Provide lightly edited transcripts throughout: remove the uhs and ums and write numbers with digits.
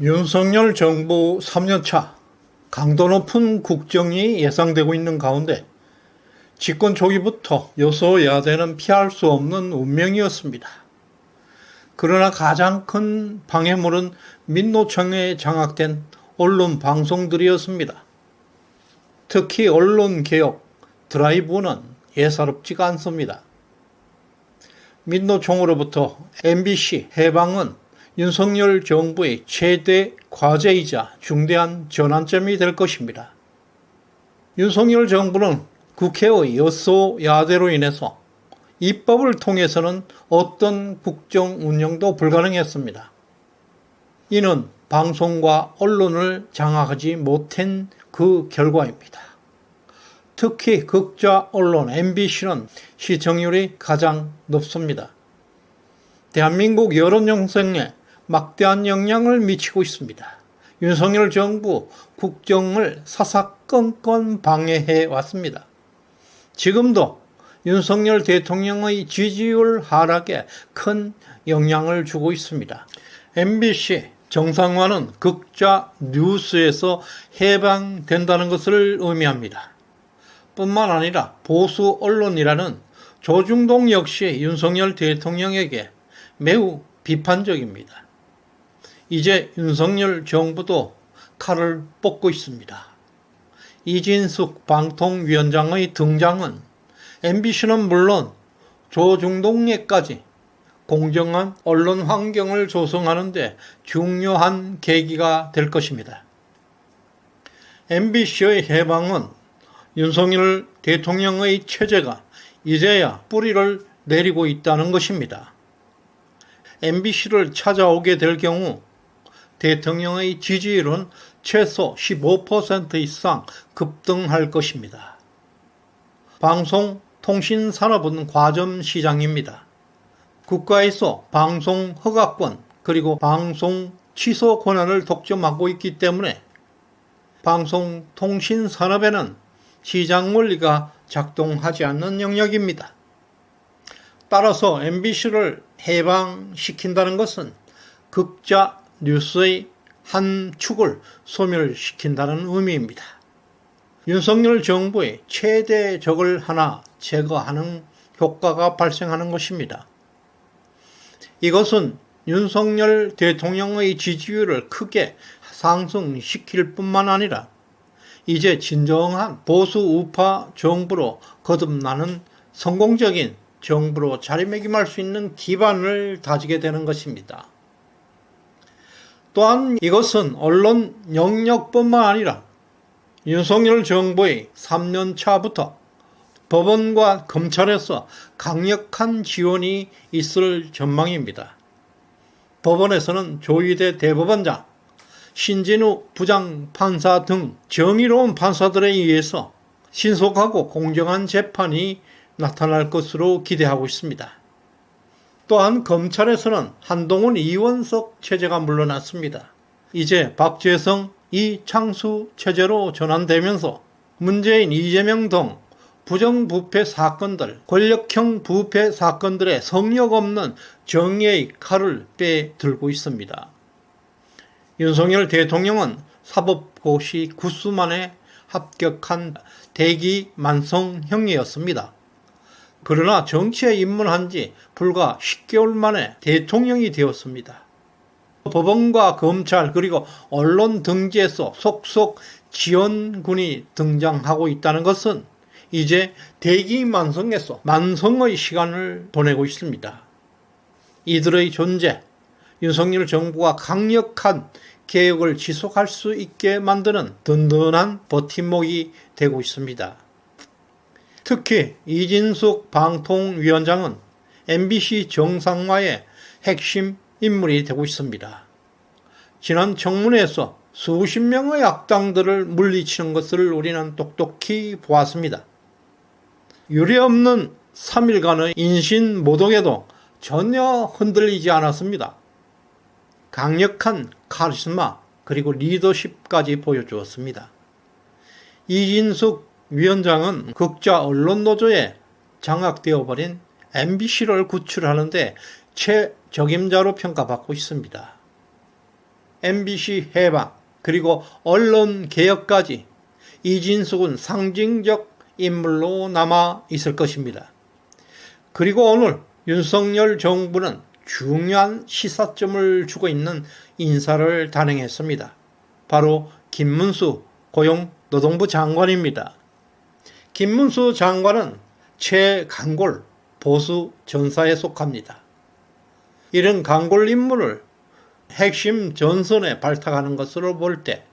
윤석열 정부 3년차 강도 높은 국정이 예상되고 있는 가운데 집권 초기부터 여소야대는 피할 수 없는 운명이었습니다. 그러나 가장 큰 방해물은 민노총에 장악된 언론 방송들이었습니다. 특히 언론개혁 드라이브는 예사롭지가 않습니다. 민노총으로부터 MBC 해방은 윤석열 정부의 최대 과제이자 중대한 전환점이 될 것입니다. 윤석열 정부는 국회의 여소야대로 인해서 입법을 통해서는 어떤 국정 운영도 불가능했습니다. 이는 방송과 언론을 장악하지 못한 그 결과입니다. 특히 극좌 언론 MBC는 시청률이 가장 높습니다. 대한민국 여론 형성에 막대한 영향을 미치고 있습니다. 윤석열 정부 국정을 사사건건 방해해 왔습니다. 지금도 윤석열 대통령의 지지율 하락에 큰 영향을 주고 있습니다. MBC 정상화는 극좌 뉴스에서 해방된다는 것을 의미합니다. 뿐만 아니라 보수 언론이라는 조중동 역시 윤석열 대통령에게 매우 비판적입니다. 이제 윤석열 정부도 칼을 뽑고 있습니다. 이진숙 방통위원장의 등장은 MBC는 물론 조중동에까지 공정한 언론 환경을 조성하는 데 중요한 계기가 될 것입니다. MBC의 해방은 윤석열 대통령의 체제가 이제야 뿌리를 내리고 있다는 것입니다. MBC를 찾아오게 될 경우 대통령의 지지율은 최소 15% 이상 급등할 것입니다. 방송통신산업은 과점시장입니다. 국가에서 방송 허가권 그리고 방송 취소 권한을 독점하고 있기 때문에 방송통신산업에는 시장 원리가 작동하지 않는 영역입니다. 따라서 MBC를 해방시킨다는 것은 극좌 뉴스의 한 축을 소멸시킨다는 의미입니다. 윤석열 정부의 최대 적을 하나 제거하는 효과가 발생하는 것입니다. 이것은 윤석열 대통령의 지지율을 크게 상승시킬 뿐만 아니라 이제 진정한 보수 우파 정부로 거듭나는 성공적인 정부로 자리매김할 수 있는 기반을 다지게 되는 것입니다. 또한 이것은 언론 영역뿐만 아니라 윤석열 정부의 3년 차부터 법원과 검찰에서 강력한 지원이 있을 전망입니다. 법원에서는 조희대 대법원장, 신진우 부장판사 등 정의로운 판사들에 의해서 신속하고 공정한 재판이 나타날 것으로 기대하고 있습니다. 또한 검찰에서는 한동훈 이원석 체제가 물러났습니다. 이제 박재성, 이창수 체제로 전환되면서 문재인, 이재명 등 부정부패 사건들, 권력형 부패 사건들의 성역 없는 정의의 칼을 빼들고 있습니다. 윤석열 대통령은 사법고시 구수만에 합격한 대기 만성형이었습니다. 그러나 정치에 입문한 지 불과 10개월 만에 대통령이 되었습니다. 법원과 검찰 그리고 언론 등지에서 속속 지원군이 등장하고 있다는 것은 이제 대기만성에서 만성의 시간을 보내고 있습니다. 이들의 존재, 윤석열 정부가 강력한 개혁을 지속할 수 있게 만드는 든든한 버팀목이 되고 있습니다. 특히 이진숙 방통위원장은 MBC 정상화의 핵심 인물이 되고 있습니다. 지난 청문회에서 수십 명의 악당들을 물리치는 것을 우리는 똑똑히 보았습니다. 유례없는 3일간의 인신모독에도 전혀 흔들리지 않았습니다. 강력한 카리스마 그리고 리더십까지 보여주었습니다. 이진숙 위원장은 극좌 언론노조에 장악되어버린 MBC를 구출하는 데 최적임자로 평가받고 있습니다. MBC 해방, 그리고 언론 개혁까지 이진숙은 상징적 인물로 남아 있을 것입니다. 그리고 오늘 윤석열 정부는 중요한 시사점을 주고 있는 인사를 단행했습니다. 바로 김문수 고용노동부 장관입니다. 김문수 장관은 최강골 보수 전사에 속합니다. 이런 강골 인물을 핵심 전선에 발탁하는 것으로 볼 때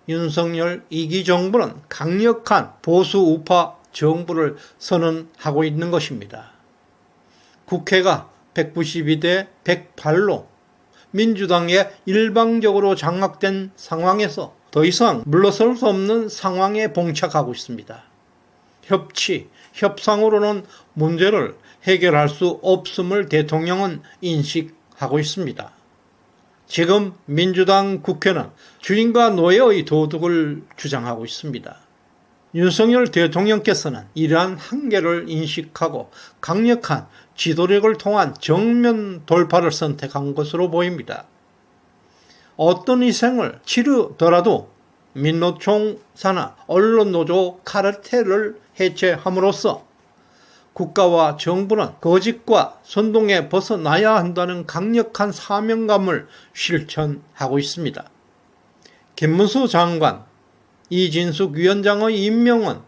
윤석열 2기 정부는 강력한 보수 우파 정부를 선언하고 있는 것입니다. 국회가 192대 108로 민주당에 일방적으로 장악된 상황에서 더 이상 물러설 수 없는 상황에 봉착하고 있습니다. 협치, 협상으로는 문제를 해결할 수 없음을 대통령은 인식하고 있습니다. 지금 민주당 국회는 주인과 노예의 도둑을 주장하고 있습니다. 윤석열 대통령께서는 이러한 한계를 인식하고 강력한 지도력을 통한 정면 돌파를 선택한 것으로 보입니다. 어떤 희생을 치르더라도 민노총 산하 언론노조 카르텔을 해체함으로써 국가와 정부는 거짓과 선동에 벗어나야 한다는 강력한 사명감을 실천하고 있습니다. 김문수 장관, 이진숙 위원장의 임명은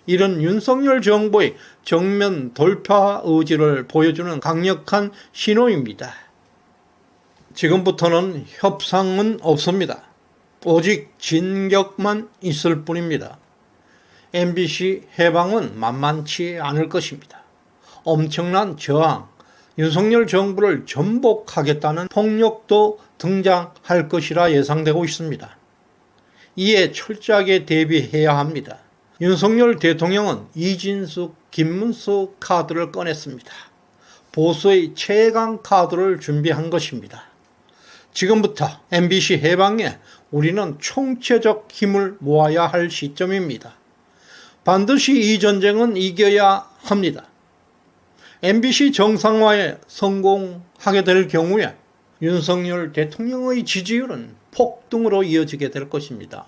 이런 윤석열 정부의 정면 돌파 의지를 보여주는 강력한 신호입니다. 지금부터는 협상은 없습니다. 오직 진격만 있을 뿐입니다. MBC 해방은 만만치 않을 것입니다. 엄청난 저항, 윤석열 정부를 전복하겠다는 폭력도 등장할 것이라 예상되고 있습니다. 이에 철저하게 대비해야 합니다. 윤석열 대통령은 이진숙, 김문수 카드를 꺼냈습니다. 보수의 최강 카드를 준비한 것입니다. 지금부터 MBC 해방에 우리는 총체적 힘을 모아야 할 시점입니다. 반드시 이 전쟁은 이겨야 합니다. MBC 정상화에 성공하게 될 경우에 윤석열 대통령의 지지율은 폭등으로 이어지게 될 것입니다.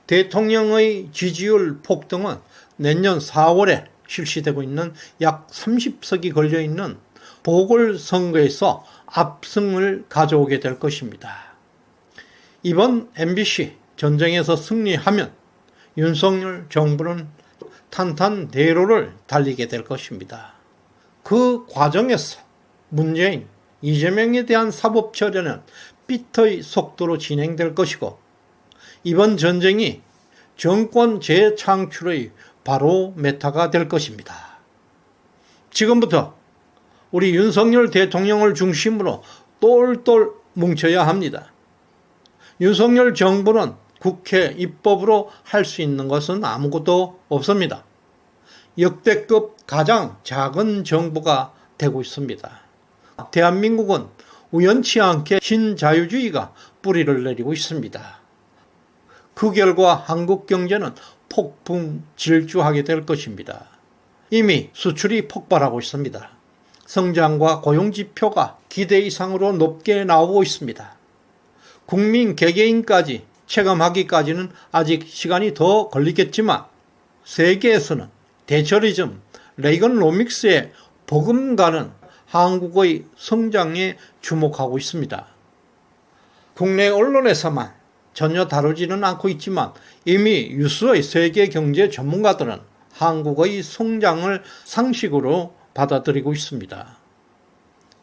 대통령의 지지율 폭등은 내년 4월에 실시되고 있는 약 30석이 걸려있는 보궐선거에서 압승을 가져오게 될 것입니다. 이번 MBC 전쟁에서 승리하면 윤석열 정부는 탄탄대로를 달리게 될 것입니다. 그 과정에서 문재인, 이재명에 대한 사법 처리는 삐터의 속도로 진행될 것이고 이번 전쟁이 정권 재창출의 바로 메타가 될 것입니다. 지금부터 우리 윤석열 대통령을 중심으로 똘똘 뭉쳐야 합니다. 윤석열 정부는 국회 입법으로 할 수 있는 것은 아무것도 없습니다. 역대급 가장 작은 정부가 되고 있습니다. 대한민국은 우연치 않게 신자유주의가 뿌리를 내리고 있습니다. 그 결과 한국 경제는 폭풍 질주하게 될 것입니다. 이미 수출이 폭발하고 있습니다. 성장과 고용지표가 기대 이상으로 높게 나오고 있습니다. 국민 개개인까지 체감하기까지는 아직 시간이 더 걸리겠지만 세계에서는 대처리즘, 레이건로믹스에 버금가는 한국의 성장에 주목하고 있습니다. 국내 언론에서만 전혀 다루지는 않고 있지만 이미 유수의 세계 경제 전문가들은 한국의 성장을 상식으로 받아들이고 있습니다.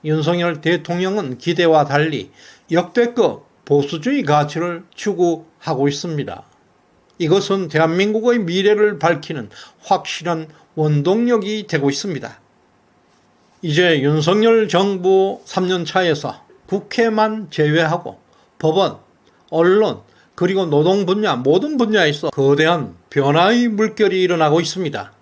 윤석열 대통령은 기대와 달리 역대급 보수주의 가치를 추구하고 있습니다. 이것은 대한민국의 미래를 밝히는 확실한 원동력이 되고 있습니다. 이제 윤석열 정부 3년 차에서 국회만 제외하고 법원, 언론, 그리고 노동 분야 모든 분야에서 거대한 변화의 물결이 일어나고 있습니다.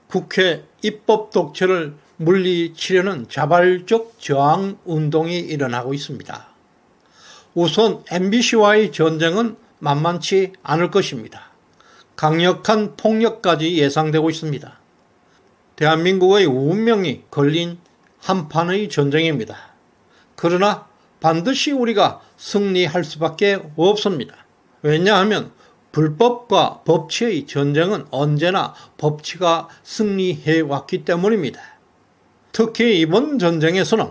국회 입법 독재를 물리치려는 자발적 저항 운동이 일어나고 있습니다. 우선 MBC와의 전쟁은 만만치 않을 것입니다. 강력한 폭력까지 예상되고 있습니다. 대한민국의 운명이 걸린 한판의 전쟁입니다. 그러나 반드시 우리가 승리할 수밖에 없습니다. 왜냐하면 불법과 법치의 전쟁은 언제나 법치가 승리해 왔기 때문입니다. 특히 이번 전쟁에서는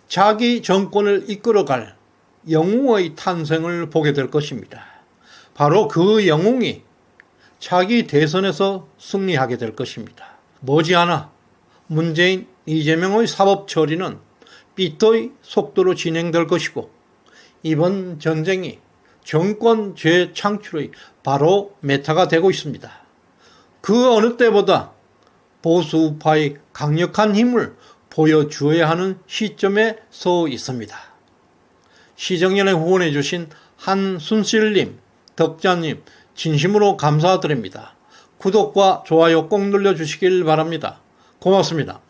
자기 정권을 이끌어갈 영웅의 탄생을 보게 될 것입니다. 바로 그 영웅이 차기 대선에서 승리하게 될 것입니다. 머지않아 문재인, 이재명의 사법 처리는 삐또의 속도로 진행될 것이고 이번 전쟁이 정권 재창출의 바로 메타가 되고 있습니다. 그 어느 때보다 보수 우파의 강력한 힘을 보여주어야 하는 시점에 서 있습니다. 시정연에 후원해 주신 한순실님, 덕자님 진심으로 감사드립니다. 구독과 좋아요 꼭 눌러주시길 바랍니다. 고맙습니다.